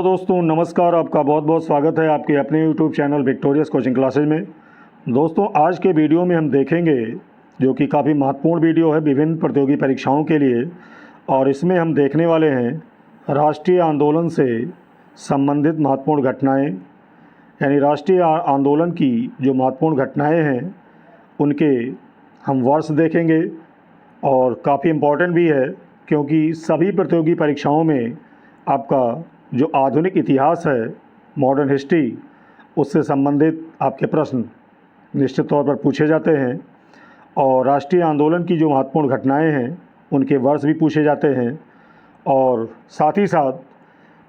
दोस्तों नमस्कार, आपका बहुत बहुत स्वागत है आपके अपने YouTube channel victorious coaching classes में। दोस्तों आज के वीडियो में हम देखेंगे जो कि काफ़ी महत्वपूर्ण वीडियो है विभिन्न प्रतियोगी परीक्षाओं के लिए, और इसमें हम देखने वाले हैं राष्ट्रीय आंदोलन से संबंधित महत्वपूर्ण घटनाएं, यानी राष्ट्रीय आंदोलन की जो महत्वपूर्ण घटनाएं हैं उनके हम वर्ष देखेंगे। और काफ़ी इम्पॉर्टेंट भी है क्योंकि सभी प्रतियोगी परीक्षाओं में आपका जो आधुनिक इतिहास है, मॉडर्न हिस्ट्री, उससे संबंधित आपके प्रश्न निश्चित तौर पर पूछे जाते हैं। और राष्ट्रीय आंदोलन की जो महत्वपूर्ण घटनाएं हैं उनके वर्ष भी पूछे जाते हैं, और साथ ही साथ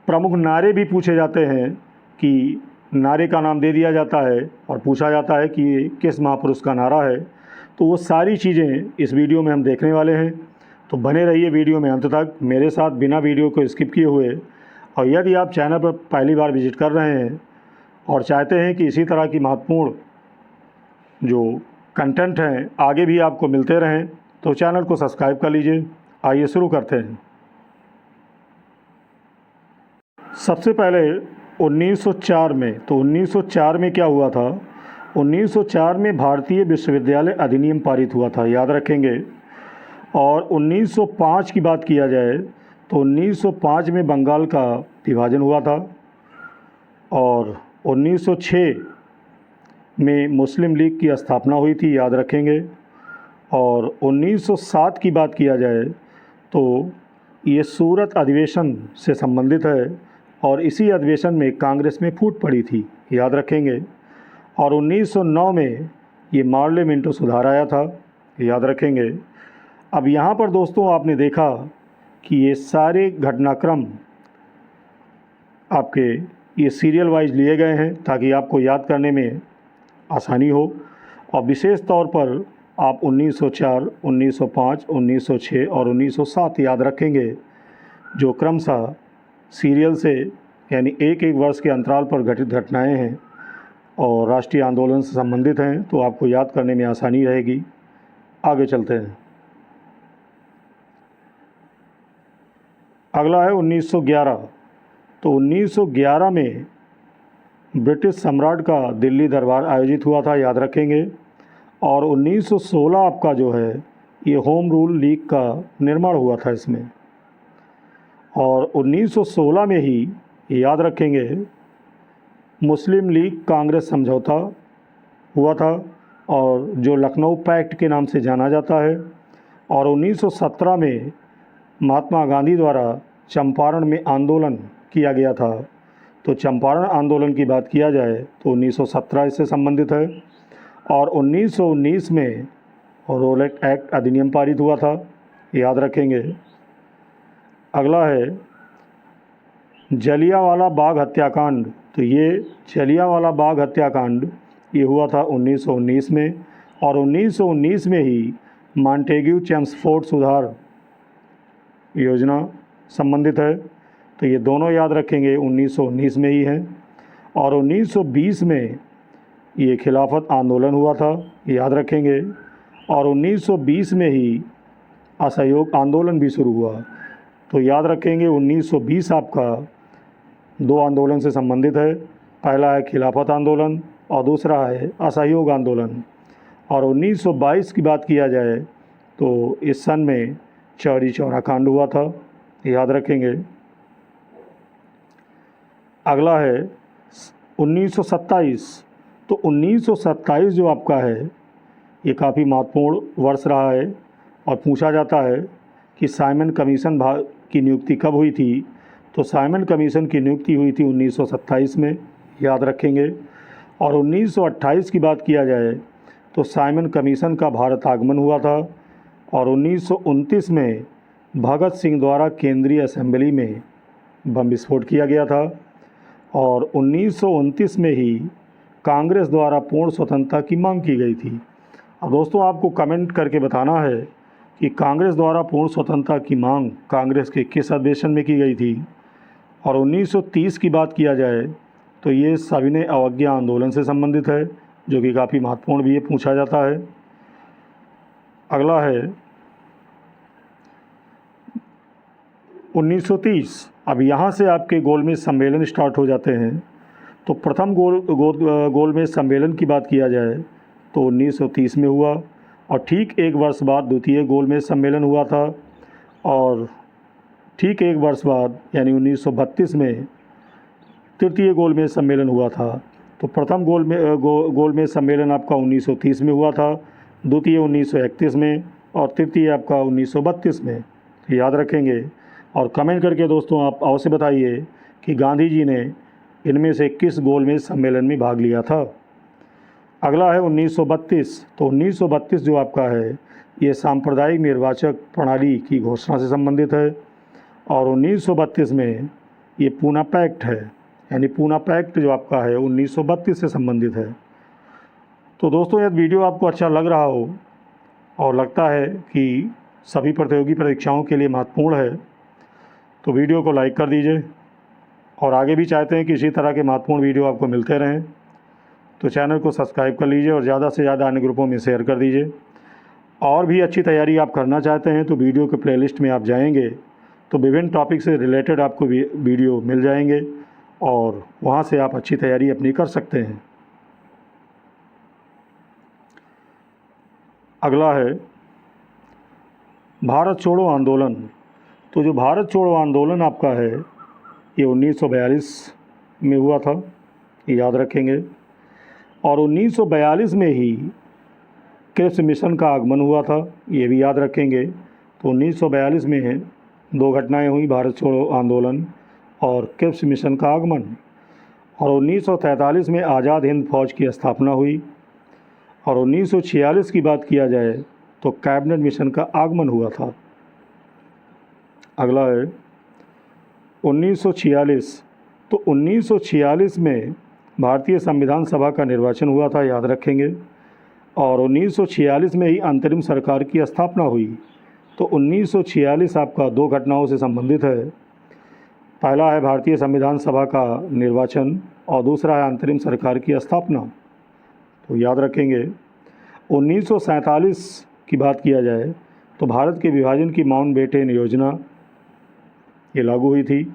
प्रमुख नारे भी पूछे जाते हैं कि नारे का नाम दे दिया जाता है और पूछा जाता है कि ये किस महापुरुष का नारा है। तो वो सारी चीज़ें इस वीडियो में हम देखने वाले हैं, तो बने रहिए वीडियो में अंत तक मेरे साथ बिना वीडियो को स्किप किए हुए। और यदि आप चैनल पर पहली बार विजिट कर रहे हैं और चाहते हैं कि इसी तरह की महत्वपूर्ण जो कंटेंट हैं आगे भी आपको मिलते रहें तो चैनल को सब्सक्राइब कर लीजिए। आइए शुरू करते हैं। सबसे पहले 1904 में, तो 1904 में क्या हुआ था? 1904 में भारतीय विश्वविद्यालय अधिनियम पारित हुआ था, याद रखेंगे। और 1905 की बात किया जाए तो 1905 में बंगाल का विभाजन हुआ था। और 1906 में मुस्लिम लीग की स्थापना हुई थी, याद रखेंगे। और 1907 की बात किया जाए तो ये सूरत अधिवेशन से संबंधित है, और इसी अधिवेशन में कांग्रेस में फूट पड़ी थी, याद रखेंगे। और 1909 में ये पार्लियामेंट सुधार आया था, याद रखेंगे। अब यहाँ पर दोस्तों आपने देखा कि ये सारे घटनाक्रम आपके ये सीरियल वाइज लिए गए हैं ताकि आपको याद करने में आसानी हो। और विशेष तौर पर आप 1904, 1905, 1906 और 1907 याद रखेंगे, जो क्रमशः सीरियल से यानी एक एक वर्ष के अंतराल पर घटित घटनाएं हैं और राष्ट्रीय आंदोलन से संबंधित हैं, तो आपको याद करने में आसानी रहेगी। आगे चलते हैं। अगला है 1911। तो 1911 में ब्रिटिश सम्राट का दिल्ली दरबार आयोजित हुआ था, याद रखेंगे। और 1916 आपका जो है ये होम रूल लीग का निर्माण हुआ था इसमें। और 1916 में ही याद रखेंगे मुस्लिम लीग कांग्रेस समझौता हुआ था, और जो लखनऊ पैक्ट के नाम से जाना जाता है। और 1917 में महात्मा गांधी द्वारा चंपारण में आंदोलन किया गया था। तो चंपारण आंदोलन की बात किया जाए तो 1917 इससे संबंधित है। और 1919 में रोलेट एक्ट अधिनियम पारित हुआ था, याद रखेंगे। अगला है जलियांवाला बाग हत्याकांड। तो ये जलियांवाला बाग हत्याकांड ये हुआ था 1919 में, और 1919 में ही मॉन्टेग्यू चेम्सफोर्ड सुधार योजना संबंधित है। तो ये दोनों याद रखेंगे 1919 में ही हैं। और 1920 में ये खिलाफत आंदोलन हुआ था, याद रखेंगे। और 1920 में ही असहयोग आंदोलन भी शुरू हुआ। तो याद रखेंगे 1920 आपका दो आंदोलन से संबंधित है। पहला है खिलाफत आंदोलन और दूसरा है असहयोग आंदोलन। और 1922 की बात किया जाए तो इस सन में चौरी चौरा कांड हुआ था, याद रखेंगे। अगला है 1927। तो 1927 जो आपका है ये काफ़ी महत्वपूर्ण वर्ष रहा है, और पूछा जाता है कि साइमन कमीशन की नियुक्ति कब हुई थी? तो साइमन कमीशन की नियुक्ति हुई थी 1927 में, याद रखेंगे। और 1928 की बात किया जाए तो साइमन कमीशन का भारत आगमन हुआ था। और 1929 में भगत सिंह द्वारा केंद्रीय असेंबली में बम विस्फोट किया गया था। और 1929 में ही कांग्रेस द्वारा पूर्ण स्वतंत्रता की मांग की गई थी। अब दोस्तों आपको कमेंट करके बताना है कि कांग्रेस द्वारा पूर्ण स्वतंत्रता की मांग कांग्रेस के किस अधिवेशन में की गई थी। और 1930 की बात किया जाए तो ये सविनय अवज्ञा आंदोलन से संबंधित है, जो कि काफ़ी महत्वपूर्ण भी ये पूछा जाता है। अगला है 1930। अब यहाँ से आपके गोलमेज सम्मेलन स्टार्ट हो जाते हैं। तो प्रथम गोलमेज सम्मेलन की बात किया जाए तो 1930 में हुआ, और ठीक एक वर्ष बाद द्वितीय गोलमेज सम्मेलन हुआ था, और ठीक एक वर्ष बाद यानी 1932 में तृतीय गोलमेज सम्मेलन हुआ था। तो प्रथम गोलमेज सम्मेलन आपका 1930 में हुआ था, द्वितीय 1931 में, और तृतीय आपका 1932 में। याद रखेंगे और कमेंट करके दोस्तों आप अवश्य बताइए कि गांधी जी ने इनमें से किस गोलमेज सम्मेलन में भाग लिया था। अगला है 1932। तो 1932 जो आपका है ये सांप्रदायिक निर्वाचक प्रणाली की घोषणा से संबंधित है, और 1932 में ये पूना पैक्ट है, यानी पूना पैक्ट जो आपका है 1932 से संबंधित है। तो दोस्तों यदि वीडियो आपको अच्छा लग रहा हो और लगता है कि सभी प्रतियोगी परीक्षाओं के लिए महत्वपूर्ण है तो वीडियो को लाइक कर दीजिए, और आगे भी चाहते हैं कि इसी तरह के महत्वपूर्ण वीडियो आपको मिलते रहें तो चैनल को सब्सक्राइब कर लीजिए और ज़्यादा से ज़्यादा अन्य ग्रुपों में शेयर कर दीजिए। और भी अच्छी तैयारी आप करना चाहते हैं तो वीडियो के प्लेलिस्ट में आप जाएंगे तो विभिन्न टॉपिक से रिलेटेड आपको वीडियो मिल जाएंगे, और वहाँ से आप अच्छी तैयारी अपनी कर सकते हैं। अगला है भारत छोड़ो आंदोलन। तो जो भारत छोड़ो आंदोलन आपका है ये 1942 में हुआ था, ये याद रखेंगे। और 1942 में ही क्रिप्स मिशन का आगमन हुआ था, ये भी याद रखेंगे। तो 1942 में दो घटनाएं हुई, भारत छोड़ो आंदोलन और क्रिप्स मिशन का आगमन। और 1943 में आज़ाद हिंद फौज की स्थापना हुई, और 1946 की बात किया जाए तो कैबिनेट मिशन का आगमन हुआ था। अगला है 1946। तो 1946 में भारतीय संविधान सभा का निर्वाचन हुआ था, याद रखेंगे। और 1946 में ही अंतरिम सरकार की स्थापना हुई। तो 1946 आपका दो घटनाओं से संबंधित है। पहला है भारतीय संविधान सभा का निर्वाचन और दूसरा है अंतरिम सरकार की स्थापना, तो याद रखेंगे। 1947 की बात किया जाए तो भारत के विभाजन की माउंटबेटन योजना ये लागू हुई थी,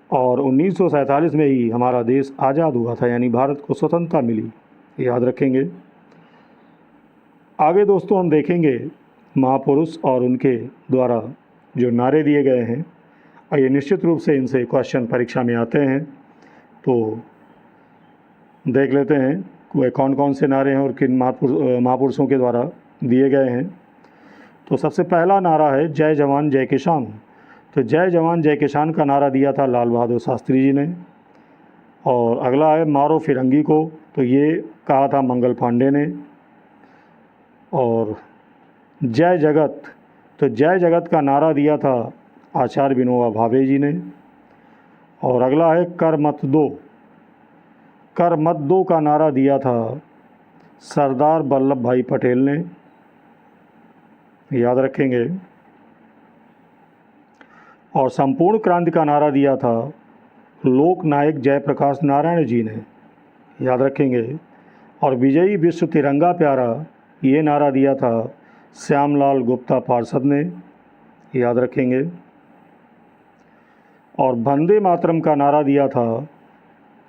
और 1947 में ही हमारा देश आज़ाद हुआ था, यानी भारत को स्वतंत्रता मिली, याद रखेंगे। आगे दोस्तों हम देखेंगे महापुरुष और उनके द्वारा जो नारे दिए गए हैं, और ये निश्चित रूप से इनसे क्वेश्चन परीक्षा में आते हैं। तो देख लेते हैं वे कौन कौन से नारे हैं और किन महापुरुषों के द्वारा दिए गए हैं। तो सबसे पहला नारा है जय जवान जय किसान। तो जय जवान जय किसान का नारा दिया था लाल बहादुर शास्त्री जी ने। और अगला है मारो फिरंगी को, तो ये कहा था मंगल पांडे ने। और जय जगत, तो जय जगत का नारा दिया था आचार्य विनोबा भावे जी ने। और अगला है कर मत दो, कर मत दो का नारा दिया था सरदार वल्लभ भाई पटेल ने, याद रखेंगे। और संपूर्ण क्रांति का नारा दिया था लोक नायक जयप्रकाश नारायण जी ने, याद रखेंगे। और विजयी विश्व तिरंगा प्यारा ये नारा दिया था श्यामलाल गुप्ता पार्षद ने, याद रखेंगे। और वंदे मातरम का नारा दिया था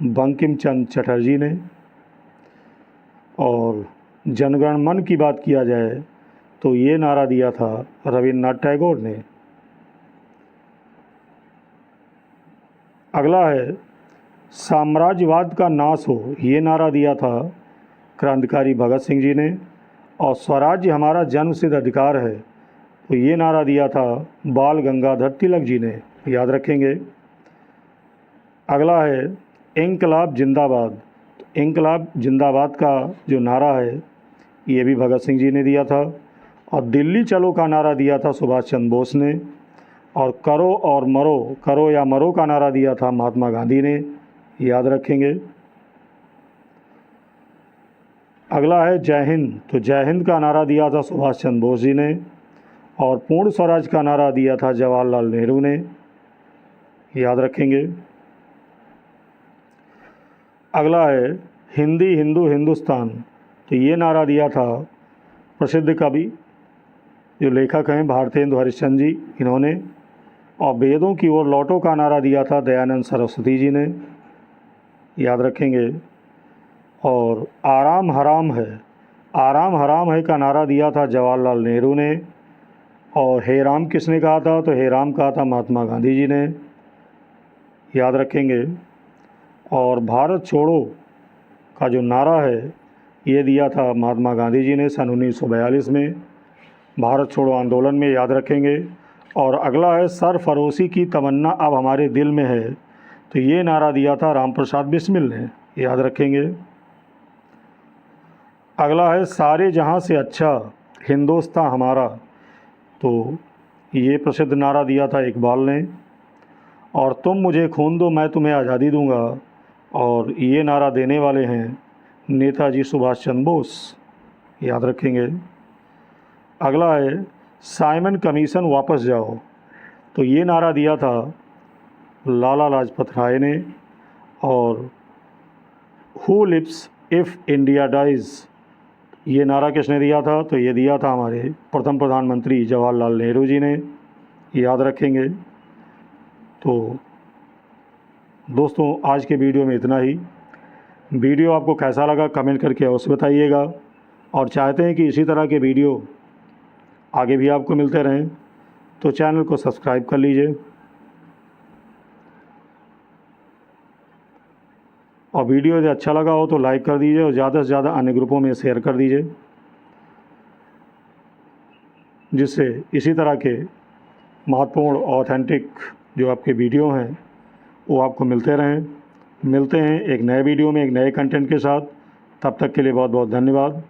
बंकिम चंद्र चटर्जी ने। और जनगण मन की बात किया जाए तो ये नारा दिया था रविन्द्रनाथ टैगोर ने। अगला है साम्राज्यवाद का नाश हो, ये नारा दिया था क्रांतिकारी भगत सिंह जी ने। और स्वराज्य हमारा जन्मसिद्ध अधिकार है, तो ये नारा दिया था बाल गंगाधर तिलक जी ने, याद रखेंगे। अगला है इंकलाब जिंदाबाद। तो इंकलाब जिंदाबाद का जो नारा है ये भी भगत सिंह जी ने दिया था। और दिल्ली चलो का नारा दिया था सुभाष चंद्र बोस ने। और करो और मरो, करो या मरो का नारा दिया था महात्मा गांधी ने, याद रखेंगे। अगला है जय हिंद। तो जय हिंद का नारा दिया था सुभाष चंद्र बोस जी ने। और पूर्ण स्वराज का नारा दिया था जवाहरलाल नेहरू ने, याद रखेंगे। अगला है हिंदी हिंदू हिंदुस्तान। तो ये नारा दिया था प्रसिद्ध कवि जो लेखक हैं भारतेंदु हरिश्चंद्र जी, इन्होंने। और वेदों की ओर लौटो का नारा दिया था दयानंद सरस्वती जी ने, याद रखेंगे। और आराम हराम है का नारा दिया था जवाहरलाल नेहरू ने। और हे राम किसने कहा था, तो हे राम कहा था महात्मा गांधी जी ने, याद रखेंगे। और भारत छोड़ो का जो नारा है ये दिया था महात्मा गांधी जी ने सन 1942 में भारत छोड़ो आंदोलन में, याद रखेंगे। और अगला है सरफरोशी की तमन्ना अब हमारे दिल में है, तो ये नारा दिया था राम प्रसाद बिस्मिल ने, याद रखेंगे। अगला है सारे जहां से अच्छा हिंदुस्तान हमारा, तो ये प्रसिद्ध नारा दिया था इकबाल ने। और तुम मुझे खून दो मैं तुम्हें आज़ादी दूंगा, और ये नारा देने वाले हैं नेताजी सुभाष चंद्र बोस, याद रखेंगे। अगला है साइमन कमीशन वापस जाओ, तो ये नारा दिया था लाला लाजपत राय ने। और who lives if India dies, ये नारा किसने दिया था, तो ये दिया था हमारे प्रथम प्रधानमंत्री जवाहरलाल नेहरू जी ने, याद रखेंगे। तो दोस्तों आज के वीडियो में इतना ही। वीडियो आपको कैसा लगा कमेंट करके अवश्य बताइएगा। और चाहते हैं कि इसी तरह के वीडियो आगे भी आपको मिलते रहें तो चैनल को सब्सक्राइब कर लीजिए। और वीडियो यदि अच्छा लगा हो तो लाइक कर दीजिए और ज़्यादा से ज़्यादा अन्य ग्रुपों में शेयर कर दीजिए, जिससे इसी तरह के महत्वपूर्ण ऑथेंटिक जो आपके वीडियो हैं वो आपको मिलते रहें। मिलते हैं एक नए वीडियो में एक नए कंटेंट के साथ, तब तक के लिए बहुत बहुत धन्यवाद।